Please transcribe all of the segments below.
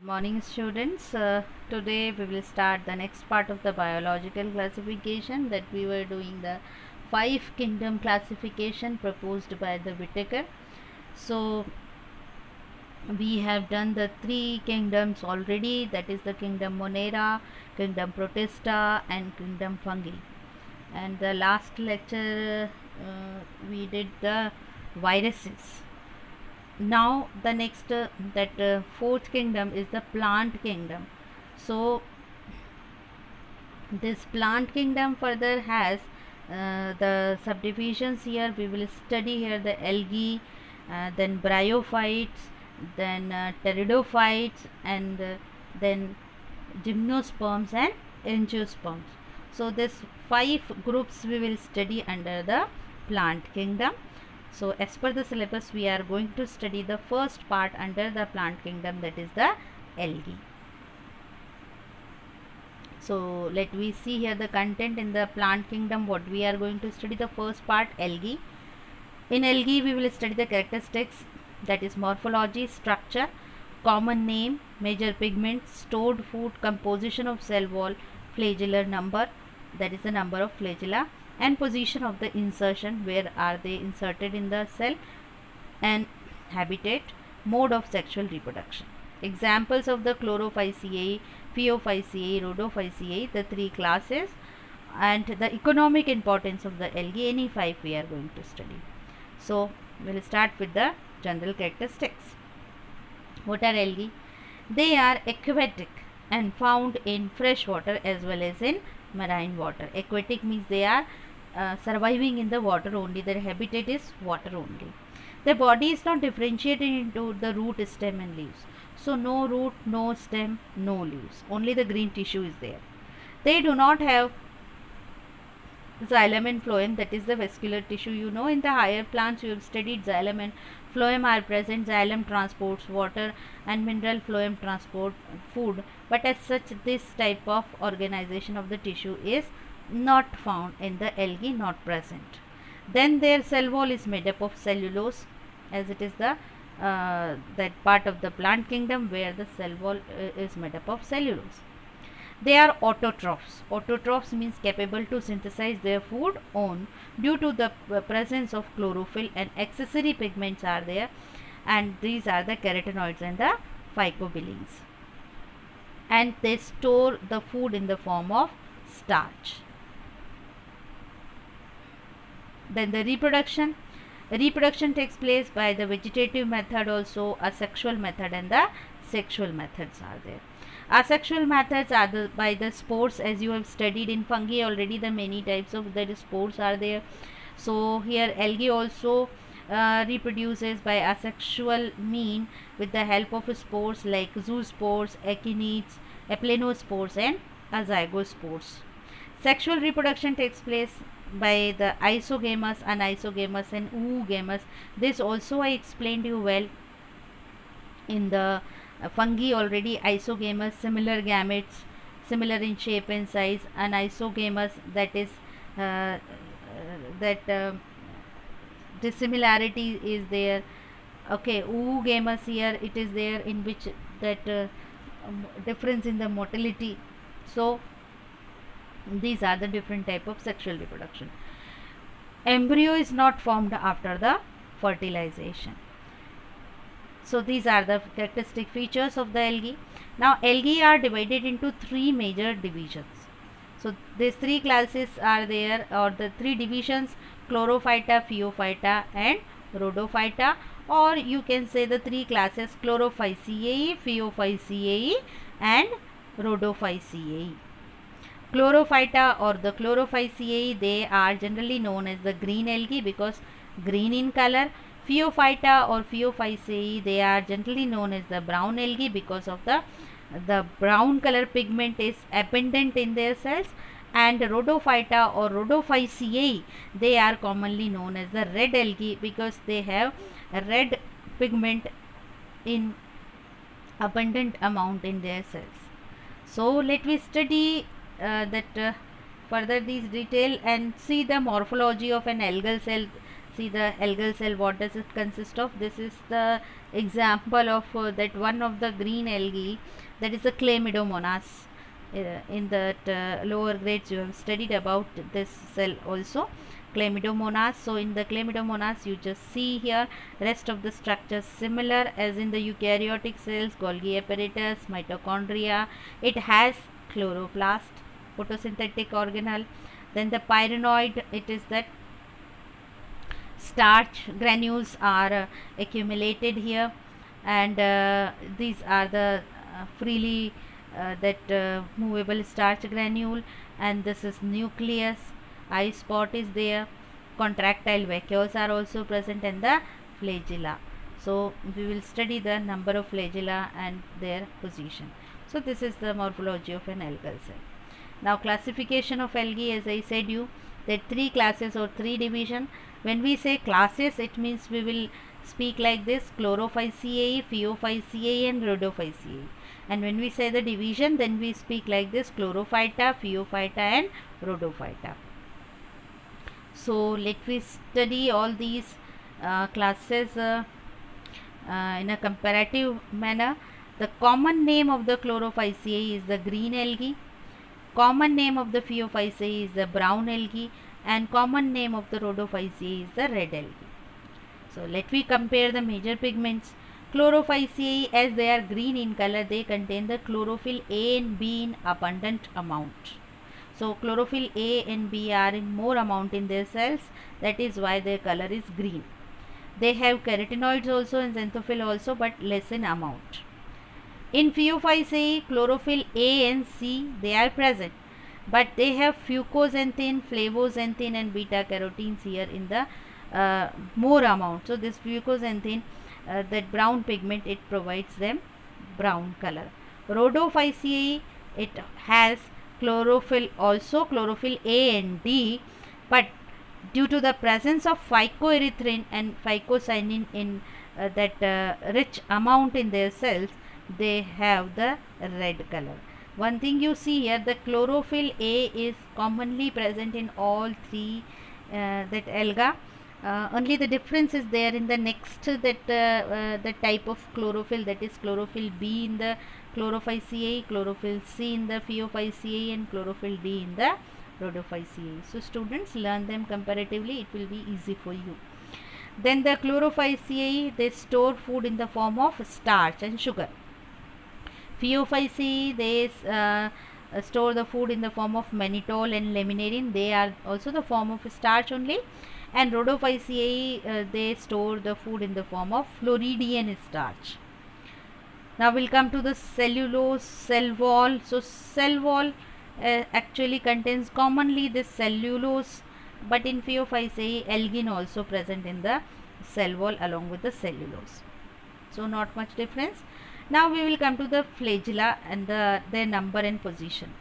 Morning students. Today we will start the next part of the biological classification that we were doing the 5 kingdom classification proposed by the Whittaker. So we have done the 3 kingdoms already, that is the kingdom Monera, kingdom Protista and kingdom Fungi. And the last lecture we did the viruses. Now the next fourth kingdom is the plant kingdom. So this plant kingdom further has the subdivisions. Here we will study here the algae, then bryophytes, then pteridophytes, and then gymnosperms and angiosperms. So this 5 groups we will study under the plant kingdom. So as per the syllabus we are going to study the first part under the plant kingdom, that is the algae. So let we see here the content in the plant kingdom. What we are going to study, the first part, algae. In algae we will study the characteristics, that is morphology, structure, common name, major pigments, stored food, composition of cell wall, flagellar number, that is the number of flagella, and position of the insertion, where are they inserted in the cell, and habitat, mode of sexual reproduction. Examples of the Chlorophyceae, Phaeophyceae, Rhodophyceae, the 3 classes, and the economic importance of the algae. Any 5 we are going to study. So we will start with the general characteristics. What are algae? They are aquatic and found in fresh water as well as in marine water. Aquatic means they are surviving in the water only. Their habitat is water only. The body is not differentiated into the root, stem and leaves. So no root, no stem, no leaves. Only the green tissue is there. They do not have xylem and phloem, that is the vascular tissue. You know, in the higher plants you have studied xylem and phloem are present. Xylem transports water and mineral, phloem transport food, but as such this type of organization of the tissue is not found in the algae, not present. Then their cell wall is made up of cellulose, as it is the that part of the plant kingdom where the cell wall is made up of cellulose. They are autotrophs. Autotrophs means capable to synthesize their food own due to the presence of chlorophyll, and accessory pigments are there, and these are the carotenoids and the phycobilins, and they store the food in the form of starch. Then the reproduction. Reproduction takes place by the vegetative method, also asexual method, and the sexual methods are there. Asexual methods are by the spores, as you have studied in fungi already. The many types of the spores are there. So here algae also reproduces by asexual mean with the help of spores like zoospores, achinids, aplanospores and azygospores. Sexual reproduction takes place by the isogamous, anisogamous and oogamous. This also I explained you well in the fungi already. Isogamous, similar gametes, similar in shape and size. Anisogamous, that is that dissimilarity is there. Okay, oogamous, here it is there in which that difference in the motility. So these are the different type of sexual reproduction. Embryo is not formed after the fertilization. So these are the characteristic features of the algae. Now algae are divided into 3 major divisions. So these 3 classes are there, or the 3 divisions: Chlorophyta, Phaeophyta and Rhodophyta, or you can say the 3 classes: Chlorophyceae, Phaeophyceae and Rhodophyceae. Chlorophyta or the Chlorophyceae, they are generally known as the green algae because green in color. Phaeophyta or Phaeophyceae, they are generally known as the brown algae because of the brown color pigment is abundant in their cells. And Rhodophyta or Rhodophyceae, they are commonly known as the red algae because they have a red pigment in abundant amount in their cells. So let me study further these detail and see the morphology of an algal cell. See the algal cell, what does it consist of? This is the example of that one of the green algae, that is the Chlamydomonas. In that lower grades you have studied about this cell also, Chlamydomonas. So in the Chlamydomonas you just see here rest of the structures similar as in the eukaryotic cells, Golgi apparatus, mitochondria. It has chloroplast, photosynthetic organelle. Then the pyrenoid, it is that starch granules are accumulated here, and these are the freely that movable starch granule, and this is nucleus. Eye spot is there, contractile vacuoles are also present, and the flagella. So we will study the number of flagella and their position. So this is the morphology of an algal cell. Now classification of algae, as I said you, that three classes or three division. When we say classes, it means we will speak like this: Chlorophyceae, Phaeophyceae and Rhodophyceae. And when we say the division, then we speak like this: Chlorophyta, Phaeophyta and Rhodophyta. So let me study all these classes in a comparative manner. The common name of the Chlorophyceae is the green algae. Common name of the Phaeophyceae is the brown algae, and common name of the Rhodophyceae is the red algae. So let me compare the major pigments. Chlorophyceae, as they are green in color, they contain the chlorophyll A and B in abundant amount. So chlorophyll A and B are in more amount in their cells, that is why their color is green. They have carotenoids also and xanthophyll also, but less in amount. In Phaeophyceae, chlorophyll A and C, they are present, but they have fucoxanthin, flavoxanthin and beta carotenes here in the more amount. So this fucoxanthin, that brown pigment, it provides them brown color. Rhodophyceae, it has chlorophyll also, chlorophyll A and D, but due to the presence of phycoerythrin and phycocyanin in that rich amount in their cells, they have the red color. One thing you see here, the chlorophyll A is commonly present in all three that alga. Only the difference is there in the next, that the type of chlorophyll, that is chlorophyll B in the Chlorophyceae, chlorophyll C in the Phaeophyceae and chlorophyll D in the Rhodophyceae. So students, learn them comparatively, it will be easy for you. Then the Chlorophyceae, they store food in the form of starch and sugar. Phaeophyceae, they store the food in the form of mannitol and laminarin. They are also the form of starch only. And Rhodophyceae, they store the food in the form of Floridian starch. Now we'll come to the cellulose cell wall. So cell wall actually contains commonly this cellulose, but in Phaeophyceae, algin also present in the cell wall along with the cellulose. So not much difference. Now we will come to the flagella and their number and position.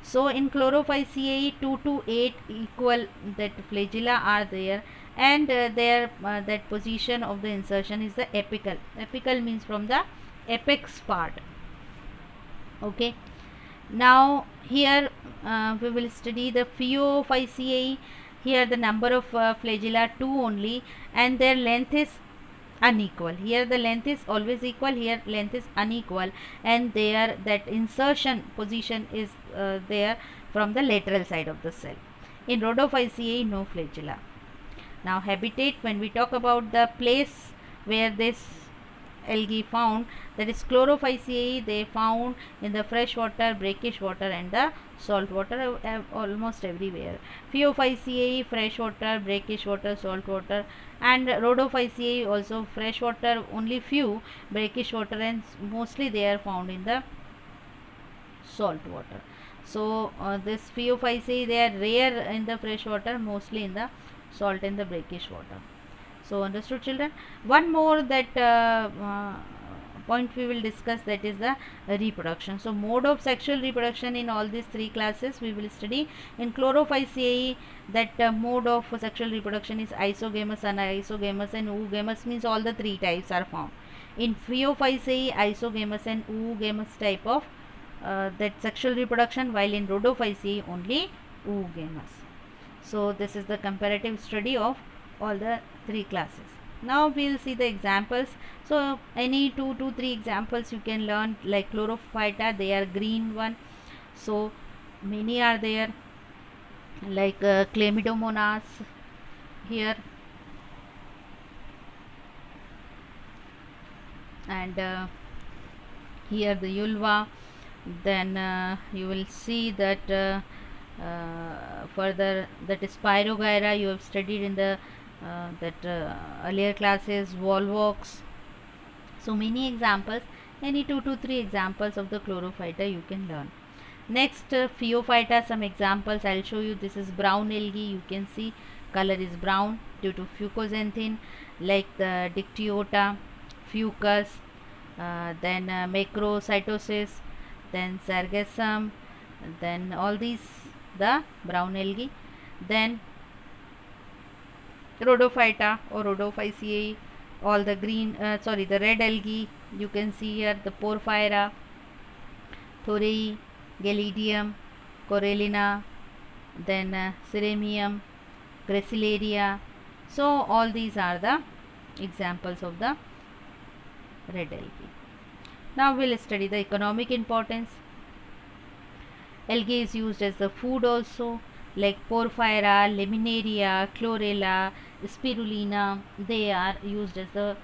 So in Chlorophyceae, 2 to 8 equal that flagella are there, and their that position of the insertion is the apical. Apical means from the apex part. Okay. Now here we will study the Phaeophyceae. Here the number of flagella 2 only, and their length is unequal. Here the length is always equal, here length is unequal, and there that insertion position is there from the lateral side of the cell. In Rhodophyceae, no flagella. Now habitat, when we talk about the place where this algae found, that is Chlorophyceae, they found in the fresh water, brackish water and the salt water, almost everywhere. Phaeophyceae, fresh water, brackish water, salt water, and Rhodophyceae also fresh water, only few, brackish water, and mostly they are found in the salt water. So this Phaeophyceae, they are rare in the fresh water, mostly in the salt and the brackish water. So understood, children? One more that point we will discuss, that is the reproduction. So mode of sexual reproduction in all these three classes we will study. In Chlorophyceae, that mode of sexual reproduction is isogamous, anisogamous and oogamous, means all the three types are found. In Phaeophyceae, isogamous and oogamous type of that sexual reproduction, while in Rhodophyceae only oogamous. So this is the comparative study of all the three classes. Now we'll see the examples. So any two to three examples you can learn, like chlorophyta, they are green one. So many are there, like chlamydomonas here, and here the ulva. Then you will see that further, that is Pyrogyra, you have studied in the that earlier classes, volvox. So many examples, any two to three examples of the chlorophyta you can learn. Next, phaeophyta, some examples I'll show you. This is brown algae, you can see color is brown due to fucoxanthin, like the Dictyota, fucus, then macrocytosis, then sargassum, then all these, the brown algae. Then Rhodophyta or Rhodophyceae, all the green, the red algae, you can see here the Porphyra, Thorei, Gelidium, Corallina, then Cyremium, Gracilaria. So all these are the examples of the red algae. Now we'll study the economic importance. Algae is used as the food also, like Porphyra, Laminaria, Chlorella, Spirulina. They are used as the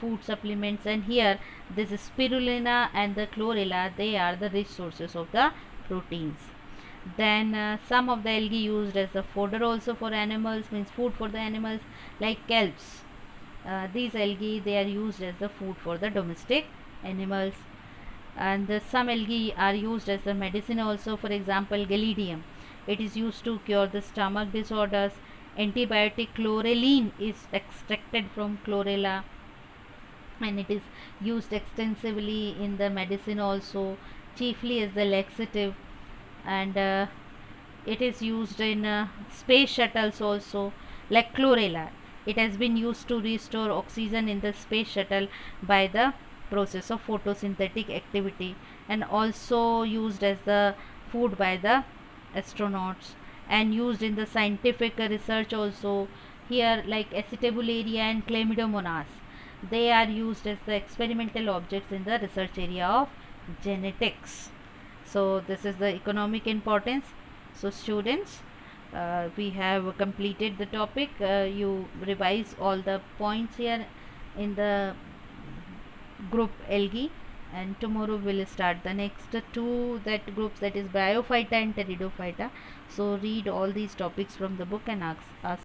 food supplements, and here this Spirulina and the Chlorella, they are the rich sources of the proteins. Then some of the algae used as the fodder also for animals, means food for the animals, like kelps. These algae, they are used as the food for the domestic animals. And some algae are used as a medicine also. For example, Gelidium, it is used to cure the stomach disorders. Antibiotic chlorelline is extracted from chlorella, and it is used extensively in the medicine also, chiefly as the laxative. And it is used in space shuttles also, like chlorella. It has been used to restore oxygen in the space shuttle by the process of photosynthetic activity, and also used as the food by the astronauts, and used in the scientific research also. Here, like Acetabularia and Chlamydomonas, they are used as the experimental objects in the research area of genetics. So this is the economic importance. So students, we have completed the topic. You revise all the points here in the group algae, and tomorrow we'll start the next two that groups, that is Bryophyta and Pteridophyta. So read all these topics from the book and ask